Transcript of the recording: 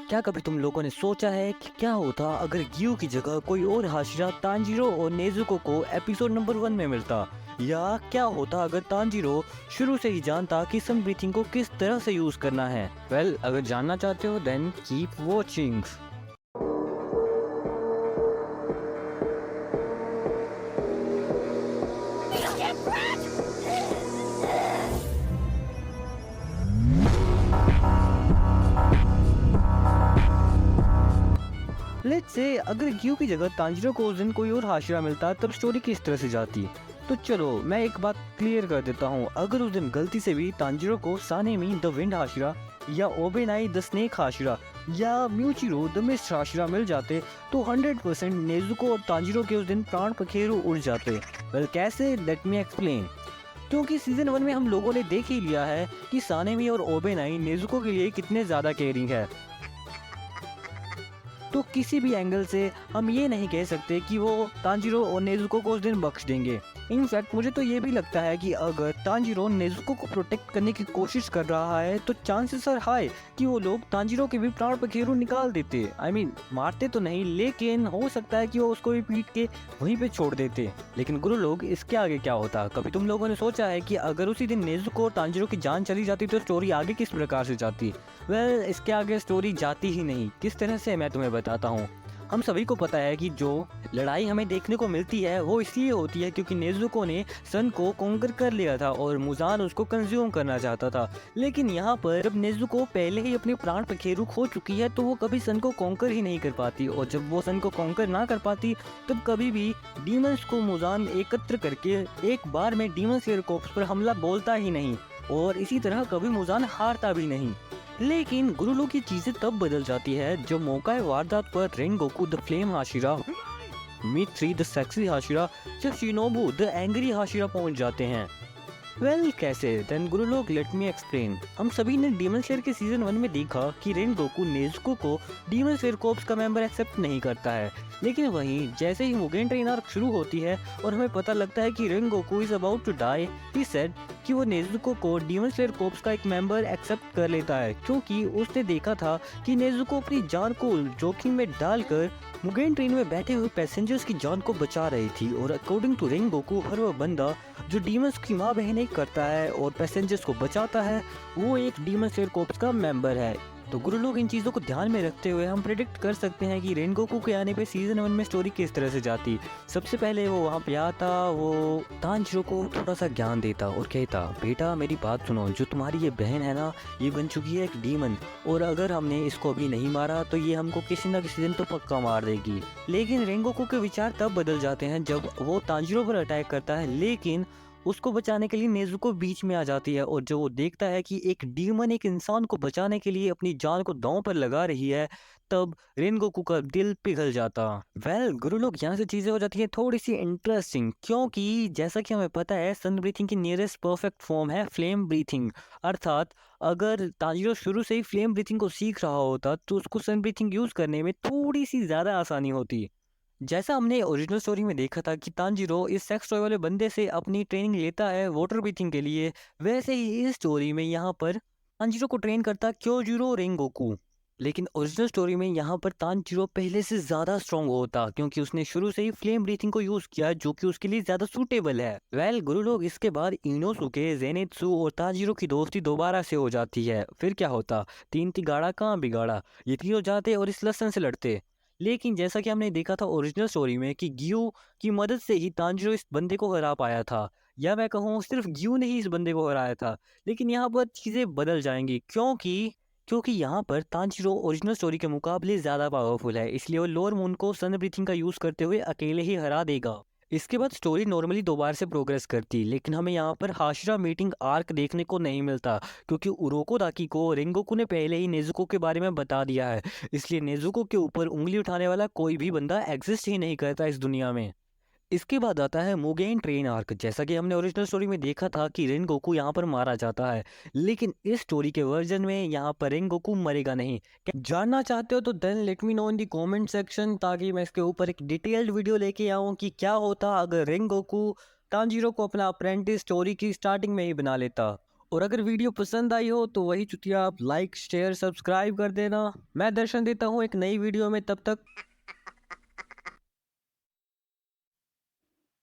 क्या कभी तुम लोगों ने सोचा है कि क्या होता अगर ग्यू की जगह कोई और हाशिरा तांजीरो और नेजुको को एपिसोड नंबर 1 में मिलता? या क्या होता अगर तांजीरो शुरू से ही जानता कि सन ब्रीथिंग को किस तरह से यूज करना है? अगर जानना चाहते हो then keep watching. Let's say अगर ग्यू की जगह तांजीरो को उस दिन कोई और हाशिरा मिलता तब स्टोरी किस तरह से जाती? तो चलो मैं एक बात क्लियर कर देता हूँ, अगर उस दिन गलती से भी तांजीरो को सानेमी द विंड हाशिरा या ओबेनाई द स्नेक हाशिरा या म्यूचिरो द मिस्ट हाशिरा मिल जाते तो 100% नेजुको और तांजीरो के उस दिन प्राण पखेरु उड़ जाते। कैसे? Late me explain. क्योंकि सीजन 1 में हम लोगों ने देख ही लिया है कि सानेमी और ओबेनाई नेजुको के लिए कितने ज्यादा केयरिंग है, तो किसी भी एंगल से हम ये नहीं कह सकते कि वो तांजीरो और नेजुको को उस दिन बख्श देंगे। इनफैक्ट मुझे तो ये भी लगता है कि अगर तांजीरो नेजुको को प्रोटेक्ट करने की कोशिश कर रहा है तो चांसेस आर हाई कि वो लोग तांजीरो के भी प्राण पखेरु निकाल देते। I mean, मारते तो नहीं, लेकिन हो सकता है कि वो उसको भी पीट के वहीं पे छोड़ देते। लेकिन गुरु लोग, इसके आगे क्या होता? कभी तुम लोगों ने सोचा है कि अगर उसी दिन नेजुको और तांजीरो की जान चली जाती तो स्टोरी आगे किस प्रकार से जाती? इसके आगे स्टोरी जाती ही नहीं। किस तरह से, मैं तुम्हें बताता हूँ। हम सभी को पता है कि जो लड़ाई हमें देखने को मिलती है वो इसलिए होती है क्योंकि नेजुको ने सन को कॉन्कर कर लिया था और मुजान उसको कंज्यूम करना चाहता था। लेकिन यहाँ पर जब नेजुको पहले ही अपने प्राण पखेरु खो चुकी है तो वो कभी सन को कॉन्कर ही नहीं कर पाती, और जब वो सन को कॉन्कर ना कर पाती तब कभी भी डीमंस को मुजान एकत्र करके एक बार में डीमन स्लेयर कॉर्प्स पर हमला बोलता ही नहीं, और इसी तरह कभी मुजान हारता भी नहीं। लेकिन गुरुलो की चीजें तब बदल जाती है जब मौका वारदात पर Rengoku the flame Hashira, Mitsuri the sexy Hashira या शिनोबू द एंग्री हाशिरा पहुंच जाते हैं। कैसे? देन गुरुलोग, लेट मी एक्सप्लेन। हम सभी ने डीमन स्लेयर के सीजन 1 में देखा कि रेनगोकू नेजुको को डीमन स्लेयर कॉर्प्स का मेंबर एक्सेप्ट नहीं करता है, लेकिन वहीं जैसे ही मुगेन ट्रेन आर्क शुरू होती है और हमें पता लगता है कि Rengoku is about to die, he said कि वो नेजुको को डीमन स्लेयर कॉर्प्स का एक मेंबर एक्सेप्ट कर लेता है, क्योंकि उसने देखा था कि नेजुको अपनी जान को जोखिम में डालकर मुगेन ट्रेन में बैठे हुए पैसेंजर्स की जान को बचा रही थी। और अकॉर्डिंग टू रेनगोकू, हर वो बंदा जो डीमंस की माँ बहनें करता है और पैसेंजर्स को बचाता है वो एक डीमन स्लेयर कॉर्प्स का मेंबर है। तो गुरु लोग, इन चीज़ों को ध्यान में रखते हुए हम प्रेडिक्ट कर सकते हैं कि रेनगोकू के आने पे सीजन 1 में स्टोरी किस तरह से जाती। सबसे पहले वो वहाँ पे आता, वो तांजीरो को थोड़ा सा ज्ञान देता और कहता, बेटा मेरी बात सुनो, जो तुम्हारी ये बहन है ना, ये बन चुकी है एक डीमन, और अगर हमने इसको अभी नहीं मारा तो ये हमको किसी न किसी दिन तो पक्का मार देगी। लेकिन रेनगोकू के विचार तब बदल जाते हैं जब वो तांजीरो पर अटैक करता है, लेकिन उसको बचाने के लिए नेजुको बीच में आ जाती है, और जो वो देखता है कि एक डीमन एक इंसान को बचाने के लिए अपनी जान को दांव पर लगा रही है, तब रेनगोकू का दिल पिघल जाता। गुरु लोग, यहाँ से चीजें हो जाती है थोड़ी सी इंटरेस्टिंग, क्योंकि जैसा कि हमें पता है सन ब्रीथिंग की नियरेस्ट परफेक्ट फॉर्म है फ्लेम ब्रीथिंग। अर्थात अगर तांजीरो शुरू से ही फ्लेम ब्रीथिंग को सीख रहा होता तो उसको सन ब्रीथिंग यूज करने में थोड़ी सी ज्यादा आसानी होती। जैसा हमने ओरिजिनल स्टोरी में देखा था कि तांजीरो इस सेक्स टॉय वाले बंदे से अपनी ट्रेनिंग लेता है वाटर ब्रीथिंग के लिए, वैसे ही इस स्टोरी में यहाँ पर तांजीरो को ट्रेन करता क्योजिरो रेंगोकू। लेकिन ओरिजिनल स्टोरी में यहाँ पर तांजीरो पहले से ज्यादा स्ट्रॉन्ग होता, क्योंकि उसने शुरू से ही फ्लेम ब्रीथिंग को यूज किया जो कि उसके लिए ज्यादा सूटेबल है। गुरु लोग, इसके बाद इनोसुके, जेनेत्सु और तांजीरो की दोस्ती दोबारा से हो जाती है। फिर क्या होता? तीन तिगाड़ा कहाँ बिगाड़ा, ये तीनों जाते और इस लसन से लड़ते। लेकिन जैसा कि हमने देखा था ओरिजिनल स्टोरी में कि ग्यू की मदद से ही तांजीरो इस बंदे को हरा पाया था, या मैं कहूँ सिर्फ ग्यू ने ही इस बंदे को हराया था। लेकिन यहाँ पर चीज़ें बदल जाएंगी, क्योंकि क्योंकि यहाँ पर तांजीरो ओरिजिनल स्टोरी के मुकाबले ज़्यादा पावरफुल है, इसलिए वो लोअर मून को सन ब्रीथिंग का यूज़ करते हुए अकेले ही हरा देगा। इसके बाद स्टोरी नॉर्मली दोबारा से प्रोग्रेस करती, लेकिन हमें यहाँ पर हाशिरा मीटिंग आर्क देखने को नहीं मिलता, क्योंकि उरोको दाकी को रेंगोकू ने पहले ही नेजुको के बारे में बता दिया है, इसलिए नेजुको के ऊपर उंगली उठाने वाला कोई भी बंदा एग्जिस्ट ही नहीं करता इस दुनिया में। इसके बाद आता है मुगेन ट्रेन आर्क। जैसा कि हमने ओरिजिनल स्टोरी में देखा था कि रेनगोकू यहाँ पर मारा जाता है, लेकिन इस स्टोरी के वर्जन में यहाँ पर रेनगोकू मरेगा नहीं। क्या जानना चाहते हो तो then let me know in the comment section, ताकि मैं इसके ऊपर एक डिटेल्ड वीडियो लेके आऊँ कि क्या होता अगर रेनगोकू तांजीरो को अपना अप्रेंटिस स्टोरी की स्टार्टिंग में ही बना लेता। और अगर वीडियो पसंद आई हो तो वही चुतिया आप लाइक शेयर सब्सक्राइब कर देना। मैं दर्शन देता हूँ एक नई वीडियो में, तब तक